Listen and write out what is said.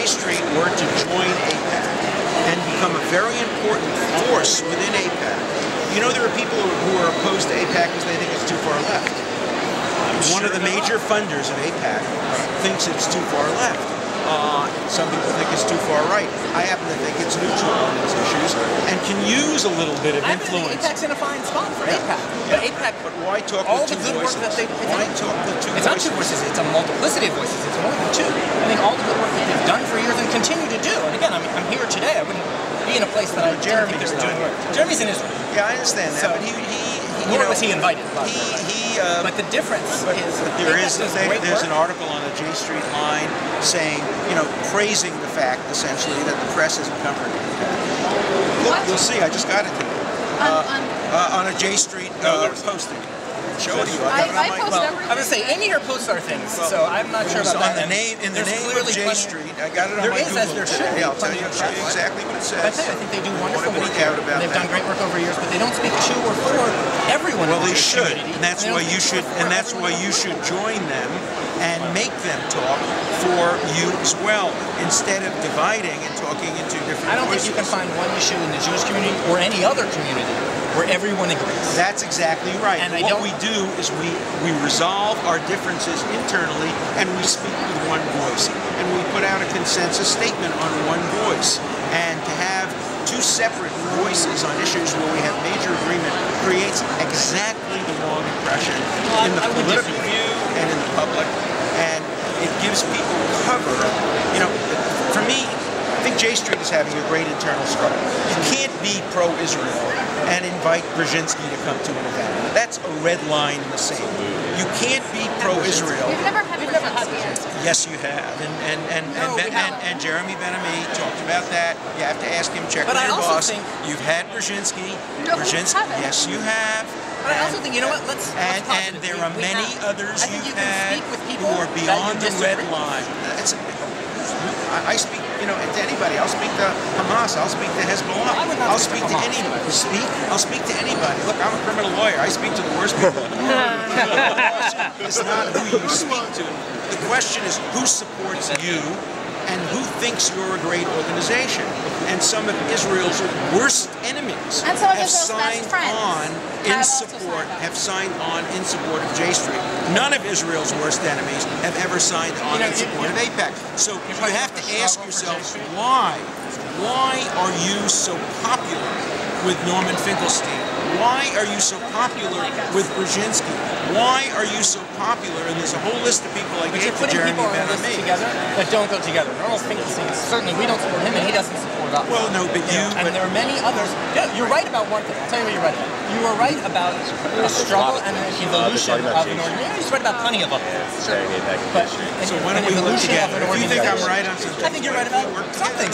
J Street were to join AIPAC and become a very important force within AIPAC, you know there are people who are opposed to AIPAC because they think it's too far left. One of the major funders of AIPAC thinks it's too far left. Some people think it's too far right. I happen to think it's neutral on these issues and can use a little bit of influence. AIPAC's in a fine spot for AIPAC. But AIPAC, but why talk all with two the good voices? work that they Why talk with two voices? It's not two voices, it's a multiplicity of voices. It's more than two. I think all the good work that they've done for years and continue to do. And again, I'm here today. I wouldn't be in a place that I didn't think they were doing work. Jeremy's in Israel. Yeah, I understand that. So, but nor was he invited. But the difference is there's an article on the J Street line saying, praising the fact essentially that the press isn't covering it. Look, you'll see. I just got it on a J Street posting. Show it to you. I post everything. I would say Amy here posts our things, so I'm not sure about that. In the name of J Street, I got it on my Google. There should be. I'll show you exactly what it says. I think they do wonderful work. About they've done great work over years, but they don't speak to or for everyone. Well, they should, and that's why you should, join them and make them talk for you as well, instead of dividing and talking into different voices. I don't think you can find one issue in the Jewish community or any other community where everyone agrees. That's exactly right. And what we do is we resolve our differences internally and we speak with one voice. And we put out a consensus statement on one voice. And to have two separate voices on issues where we have major agreement creates exactly the wrong impression in the political view and in the public. And it gives people cover. For me, I think J Street is having a great internal struggle. You can't be pro-Israel and invite Brzezinski to come to an event. That's a red line in the sand. You can't be pro-Israel. We've never had Brzezinski. Yes, you have. And Jeremy Ben-Ami talked about that. You have to ask him, check with your boss. You've had Brzezinski. No, haven't. Yes, you have. But I also think, you know what, let's and there are many others you've had who are beyond the red line. I speak, to anybody. I'll speak to Hamas. I'll speak to Hezbollah. I'll speak to anybody. I'll speak to anybody. Look, I'm a criminal lawyer. I speak to the worst people. It's not who you speak to. The question is who supports you and who thinks you're a great organization. And some of Israel's worst enemies have signed on in support of J Street. None of Israel's worst enemies have ever signed on in support of AIPAC. So you have to ask yourself, why are you so popular with Norman Finkelstein? Why are you so popular with Brzezinski? Why are you so popular? And there's a whole list of people I gave to Jeremy Ben-Ami together that don't go together. Norman Finkelstein, certainly we don't support him, and he doesn't support us. Well, no, but and there are many others. Yeah, you're right about one thing. I'll tell you what you're right about. You are right about a struggle and an evolution of the Northern. You're just right about plenty of others. So why don't we work together? If you think I'm right on something, I think you're right about some things.